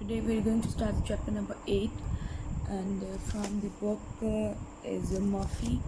Today we're going to start chapter number 8, and from the book is Murphy,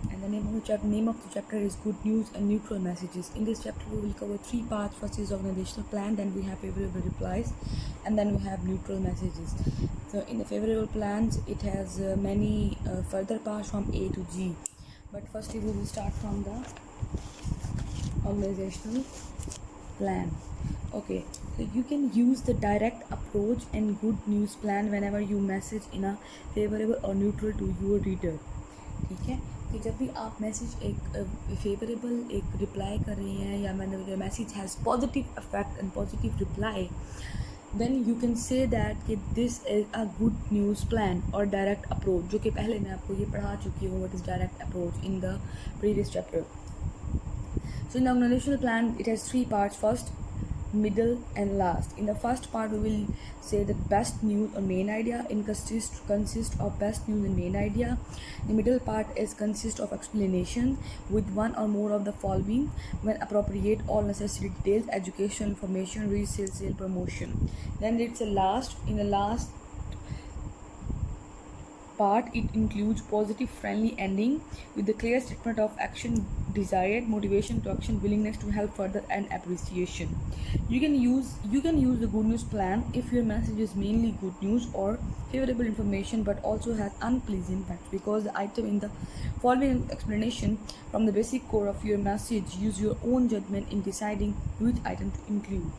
and the name of the chapter is Good News and Neutral Messages. In this chapter we will cover three parts. First is organizational plan, then we have favorable replies, and then we have neutral messages. So in the favorable plans it has many further parts from A to G, but firstly we will start from the organizational plan. Okay, so you can use the direct approach and good news plan whenever you message in a favorable or neutral to your reader. ठीक है, कि जब भी आप message एक favourable एक reply कर रही हैं या मैंने message has positive effect and positive reply, then you can say that कि this is a good news plan or direct approach, जो कि पहले मैं आपको ये पढ़ा चुकी हूँ what is direct approach in the previous chapter. So in the organizational plan it has three parts: first, middle and last. In the first part we will say the best news or main idea consist of best news and main idea. The middle part is consist of explanation with one or more of the following when appropriate, all necessary details, education, information, resale, sale, promotion. Then it's a last. In the last part it includes positive friendly ending with the clear statement of action desired, motivation to action, willingness to help further, and appreciation. You can use the good news plan if your message is mainly good news or favorable information but also has unpleasant facts, because the item in the following explanation from the basic core of your message. Use your own judgment in deciding which item to include.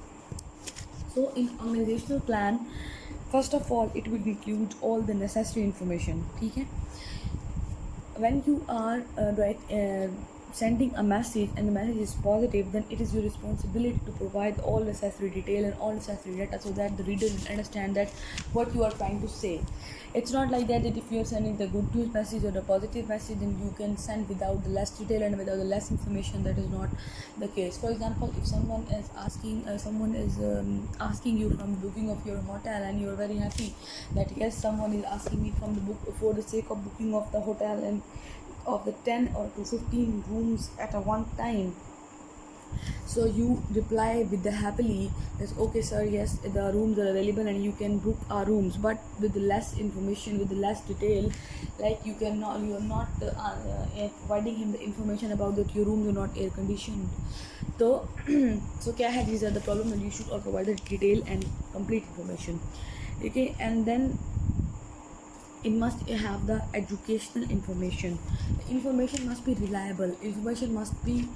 So in organizational plan, first of all it will include all the necessary information. ठीक है, when you are sending a message and the message is positive, then it is your responsibility to provide all necessary detail and all necessary data so that the reader will understand that what you are trying to say. It's not like that if you are sending the good news message or the positive message, then you can send without the less detail and without the less information. That is not the case. For example, if someone is asking you from the booking of your hotel and you are very happy that yes, someone is asking me from the book for the sake of booking of the hotel and of the 10 or to 15 rooms at a one time, so you reply with the happily that okay sir, yes, the rooms are available and you can book our rooms, but with the less information, with the less detail, like you are not providing him the information about that your rooms are not air conditioned. So kya hai, these are the problem, and you should all provide the detail and complete information. Okay, and then it must have the educational information. The information must be reliable. Information must be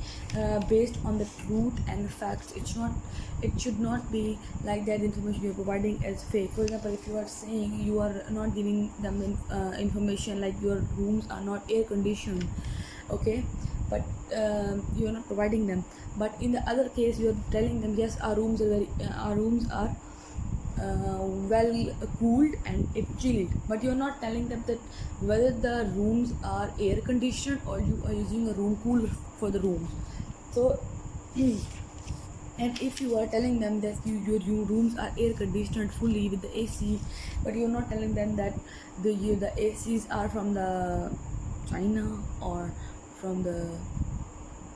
based on the truth and facts. It should not be like that information you are providing is fake. For example, if you are saying you are not giving them information like your rooms are not air conditioned, okay, but you are not providing them. But in the other case, you are telling them yes, our rooms are well cooled and it chilled, but you're not telling them that whether the rooms are air conditioned or you are using a room cooler for the rooms. So and if you are telling them that your rooms are air conditioned fully with the AC, but you're not telling them that the ACs are from the China or from the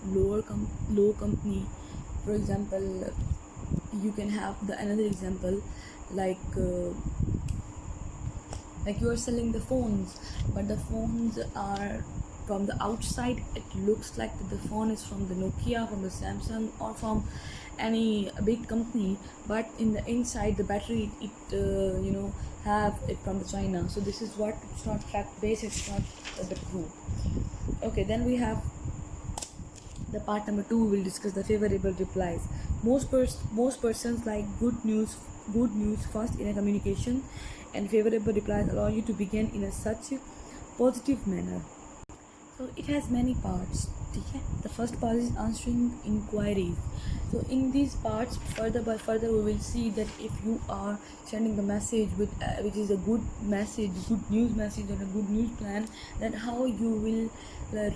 low company. For example, you can have another example like you are selling the phones, but the phones are from the outside it looks like the phone is from the Nokia, from the Samsung, or from any big company, but in the inside the battery it have it from the China. So this is what, it's not fact based, it's not the truth. Okay, then we have the part number 2. We will discuss the favorable replies. Most persons like good news first in a communication, and favorable replies allow you to begin in a such positive manner. So it has many parts. Okay? The first part is answering inquiries. So in these parts, further we will see that if you are sending the message with which is a good message, good news message, or a good news plan, then how you will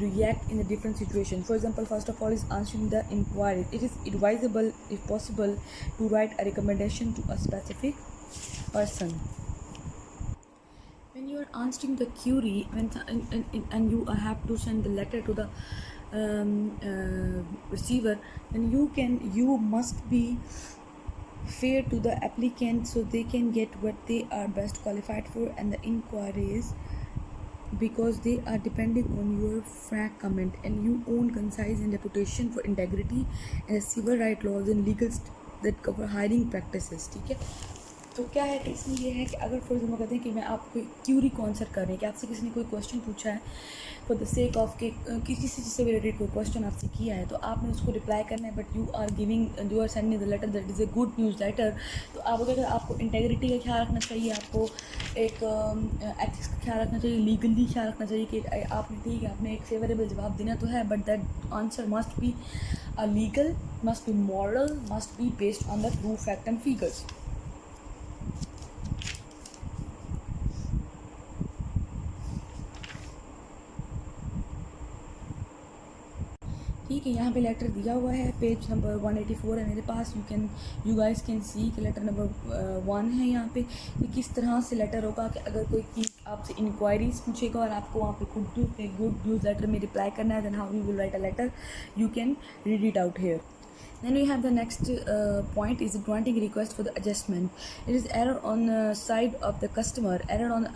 react in a different situation. For example, first of all is answering the inquiry. It is advisable, if possible, to write a recommendation to a specific person. When you are answering the query, and you have to send the letter to the receiver, then you must be fair to the applicant so they can get what they are best qualified for, and the inquiries because they are depending on your frank comment, and you own concise and reputation for integrity and civil right laws and legal that cover hiring practices. ठीक है, तो क्या है कि इसमें यह है कि अगर फॉर एग्जाम्पल कहते हैं कि मैं आपको क्यूरी को आंसर कर रही है कि आपसे किसी ने कोई क्वेश्चन पूछा है फॉर द सेक ऑफ के किसी चीज़ से रिलेटेड कोई क्वेश्चन आपसे किया है, तो आपने उसको रिप्लाई करना है, but you are sending the letter that is a good news letter. तो आप अगर आपको इंटेग्रिटी का ख्याल रखना चाहिए, आपको एक एथिक्स का ख्याल रखना चाहिए, लीगली ख्याल रखना चाहिए कि आपने ठीक है आपने एक फेवरेबल जवाब देना तो है, but that answer must be legal, must be moral, must be based on the true fact and figures. ठीक है, यहाँ पे लेटर दिया हुआ है, पेज नंबर 184 है मेरे पास। यू गाइस कैन सी कि लेटर नंबर 1 है यहाँ पे कि किस तरह से लेटर होगा कि अगर कोई आपसे इंक्वायरीज पूछेगा और आपको वहाँ पे गुड न्यूज़ लेटर में रिप्लाई करना है, then how you will write a letter, you can read it out here. Then we have the next point is granting request for the adjustment. It is error on the side of the customer. Error on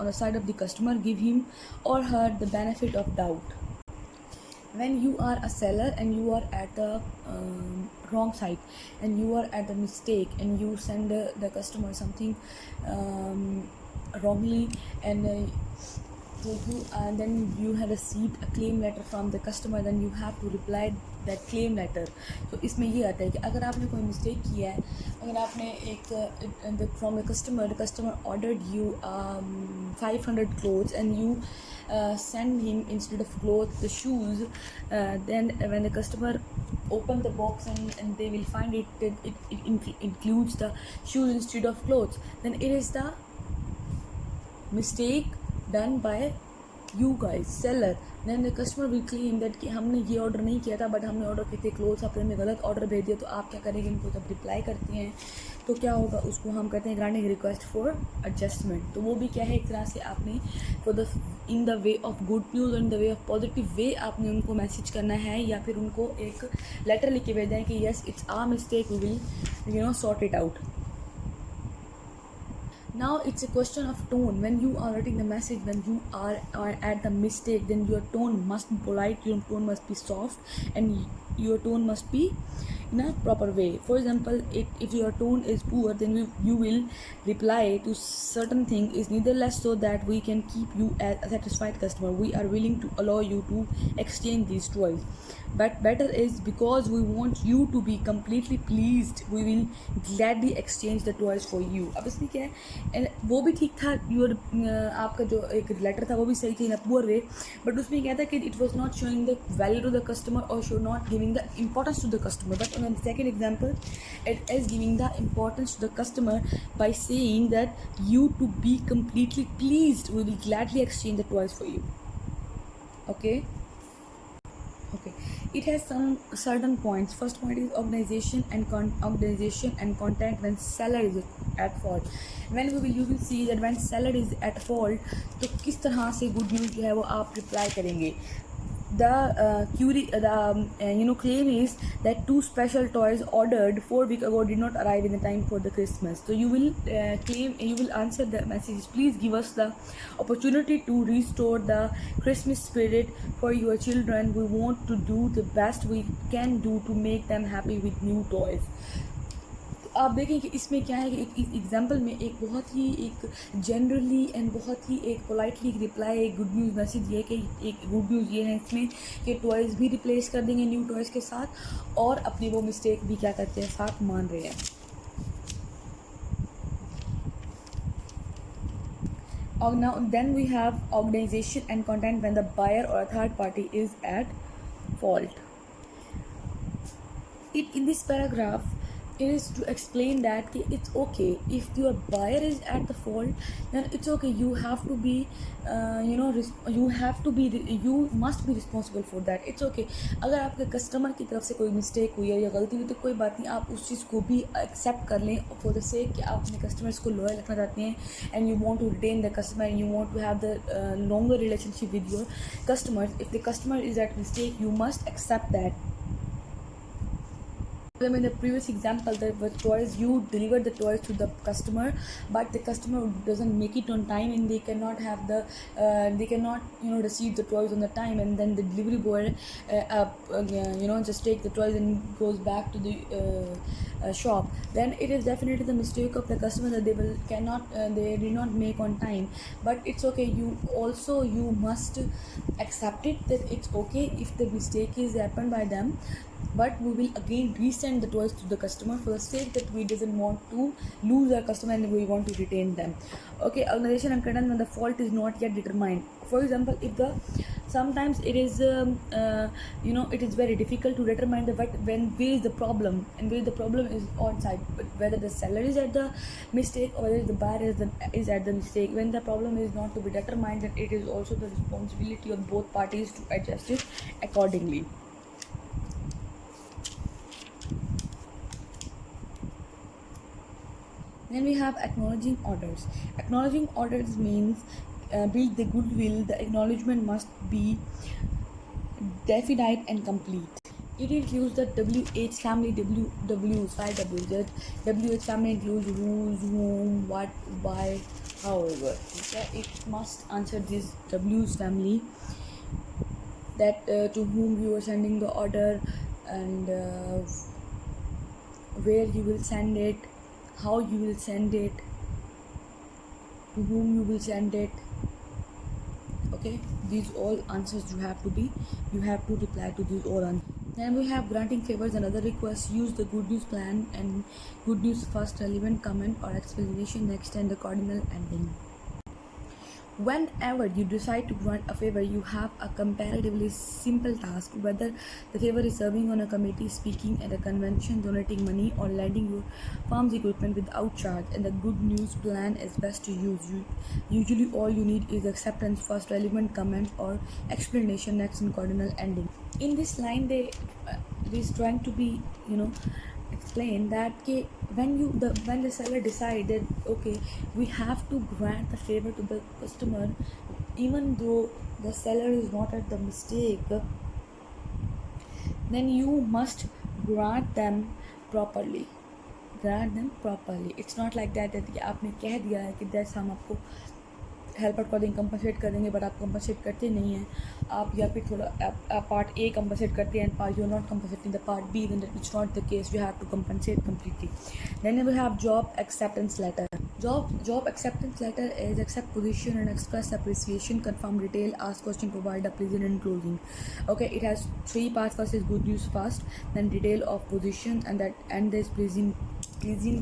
the side of the customer. Give him or her the benefit of doubt. When you are a seller and you are at the wrong side and you are at the mistake and you send the customer something wrongly, and then you have received a claim letter from the customer, then you have to reply that claim letter. तो इसमें ये आता है कि अगर आपने कोई mistake किया है, अगर आपने एक from the customer ordered you 500 clothes and you send him instead of clothes the shoes, then when the customer open the box and they will find it includes the shoes instead of clothes, then it is the mistake done by you guys seller. Then the customer will claim that कि हमने ये order नहीं किया था, but हमने order किए थे clothes, आपने गलत ऑर्डर भेज दिया। तो आप क्या करेंगे, इनको जब रिप्लाई करते हैं तो क्या होगा, उसको हम कहते हैं ग्रांटिंग रिक्वेस्ट फॉर एडजस्टमेंट। तो वो भी क्या है, एक तरह से आपने for the in the way of good news और in the way of positive way आपने उनको मैसेज करना है, या फिर उनको एक लेटर लिख के भेजना है कि yes it's our mistake, we will sort it out. Now it's a question of tone. When you are writing the message, when you are at the mistake, then your tone must be polite, your tone must be soft, and your tone must be in a proper way. For example, if your tone is poor, then you will reply to certain thing is neither less so that we can keep you as a satisfied customer. We are willing to allow you to exchange these toys, but better is because we want you to be completely pleased, we will gladly exchange the toys for you. अब इसमें क्या है, वो भी ठीक था, आपका जो एक लेटर था वो भी सही थी इन अ पुअर वे, बट उसमें क्या था कि it was not showing the value to the customer और show not giving the importance to the customer, but on the second example it is giving the importance to the customer by saying that you to be completely pleased, we will gladly exchange the toys for you. Okay, it has some certain points. First point is organization and content when seller is at fault. When you will see that when seller is at fault, तो किस तरह से good news जो है वो आप reply करेंगे। The claim is that 2 special toys ordered 4 weeks ago did not arrive in the time for the Christmas. So you will you will answer the message, please give us the opportunity to restore the Christmas spirit for your children. We want to do the best we can do to make them happy with new toys. आप देखें कि इसमें क्या है कि एक example में एक बहुत ही एक जनरली एंड बहुत ही एक पोलाइटली रिप्लाई, एक गुड न्यूज़ मैसेज ये कि एक गुड न्यूज़ ये है इसमें कि टॉयज़ भी रिप्लेस कर देंगे न्यू टॉयज़ के साथ, और अपनी वो मिस्टेक भी क्या करते हैं साथ मान रहे हैं। Now then we have organization and content when the buyer or a third party is at fault. In this paragraph it is to explain that it's okay if your buyer is at the fault, then it's okay, you have to be you must be responsible for that. It's okay अगर आपके customer की तरफ से कोई mistake हुई है या गलती हुई तो कोई बात नहीं, आप उस चीज़ को भी एक्सेप्ट कर लें फॉर द सेक कि आप अपने कस्टमर्स को लॉयल रखना चाहते हैं, and you want to retain the customer and you want to have the longer relationship with your customers. If the customer is at mistake, you must accept that. In the previous example, there were toys, you deliver the toys to the customer, but the customer doesn't make it on time, and they cannot have the they cannot receive the toys on the time, and then the delivery boy just take the toys and goes back to the shop. Then it is definitely the mistake of the customer that they did not make on time. But it's okay, you must accept it, that it's okay if the mistake is happened by them, but we will again resend the toys to the customer for the sake that we doesn't want to lose our customer and we want to retain them. Okay, organization and content when the fault is not yet determined. For example, if the sometimes it is it is very difficult to determine when where is the problem, and where the problem is on site, but whether the seller is at the mistake or whether the buyer is at the mistake. When the problem is not to be determined, then it is also the responsibility of both parties to adjust it accordingly. Then we have acknowledging orders. Acknowledging orders means build the goodwill. The acknowledgement must be definite and complete. It includes the WH family, W's, 5 W's. That WH family includes whose, whom, what, why, however. Okay? It must answer this W's family, that to whom you are sending the order, and where you will send it, how you will send it, to whom you will send it. Okay, these all answers you have to reply to these all answers. Then we have granting favors and other requests. Use the good news plan and good news first, relevant comment or explanation next, and the cardinal ending. Whenever you decide to grant a favor, you have a comparatively simple task, whether the favor is serving on a committee, speaking at a convention, donating money, or lending your farm's equipment without charge. And the good news plan is best to use. Usually all you need is acceptance first, relevant comment or explanation next, and cardinal ending. In this line, they is trying to be explain that when the seller decided, okay, we have to grant the favor to the customer, even though the seller is not at the mistake, then you must grant them properly. It's not like that आपने कह दिया है कि that's हम आपको help out कर देंगे, compensate कर देंगे, बट आप कंपनसेट करते नहीं हैं, आप या फिर थोड़ा आप पार्ट ए कंपनसेट करते हैं and you are not compensating the part B, then it's not the case. You have to compensate completely. Then we have job acceptance letter. Job acceptance letter is accept position and express appreciation, confirm detail, ask question, provide a pleasant and closing. Okay, it has 3 parts. First is good news first, then detail of position, and there's pleasing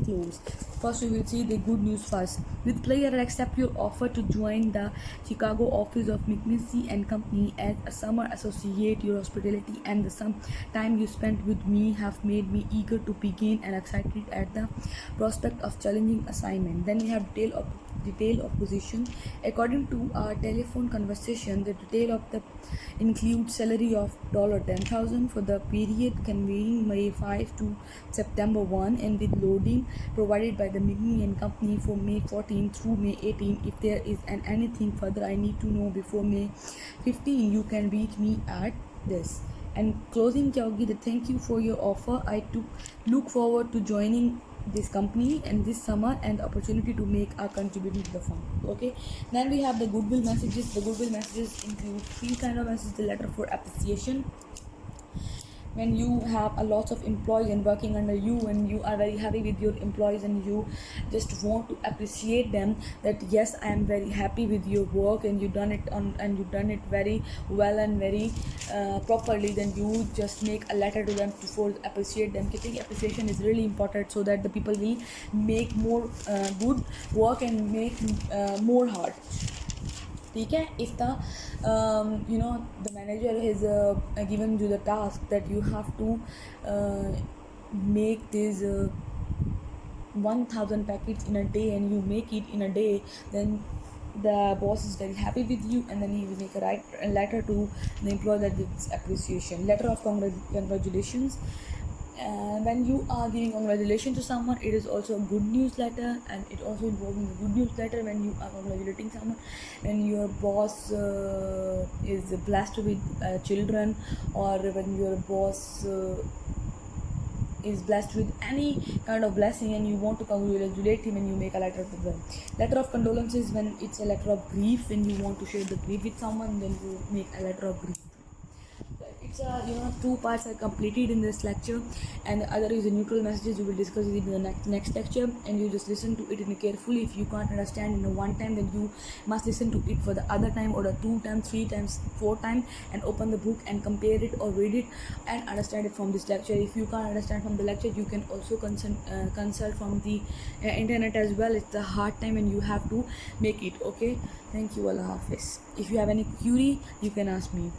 close. First we will see the good news first. With pleasure, I accept your offer to join the Chicago office of McKinsey and Company as a summer associate. Your hospitality and the some time you spent with me have made me eager to begin and excited at the prospect of challenging assignment. Then we have detail of position. According to our telephone conversation, the detail of the includes salary of $10,000 for the period conveying May 5 to September 1, and with loading provided by the McKinsey and Company for May 14 through May 18. If there is anything further I need to know before May 15, you can reach me at this. And closing क्या होगी, the thank you for your offer. I look forward to joining this company and this summer and the opportunity to make a contribution to the firm. Okay, then we have the goodwill messages. The goodwill messages include 3 kind of messages. The letter for appreciation, when you have a lot of employees and working under you, and you are very happy with your employees and you just want to appreciate them, that yes, I am very happy with your work and you've done it very well and very properly, then you just make a letter to them to appreciate them. Getting appreciation is really important so that the people will make more good work and make more hard. Okay, if the the manager has given you the task that you have to make these 1000 packets in a day, and you make it in a day, then the boss is very happy with you, and then he will make a letter to the employee that gives appreciation. Letter of congratulations. When you are giving congratulations to someone, it is also a good news letter, and it also involving a good news letter when you are congratulating someone. When your boss is blessed with children, or when your boss is blessed with any kind of blessing and you want to congratulate him, and you make a letter to them. Letter of condolences when it's a letter of grief, when you want to share the grief with someone, then you make a letter of grief. It's a two parts are completed in this lecture, and the other is the neutral messages. We will discuss it in the next lecture, and you just listen to it in carefully. If you can't understand in one time, then you must listen to it for the other time, or the 2 times, 3 times, 4 times, and open the book and compare it or read it and understand it from this lecture. If you can't understand from the lecture, you can also consult from the internet as well. It's a hard time and you have to make it. Okay, thank you. Allah Hafiz. If you have any query, you can ask me.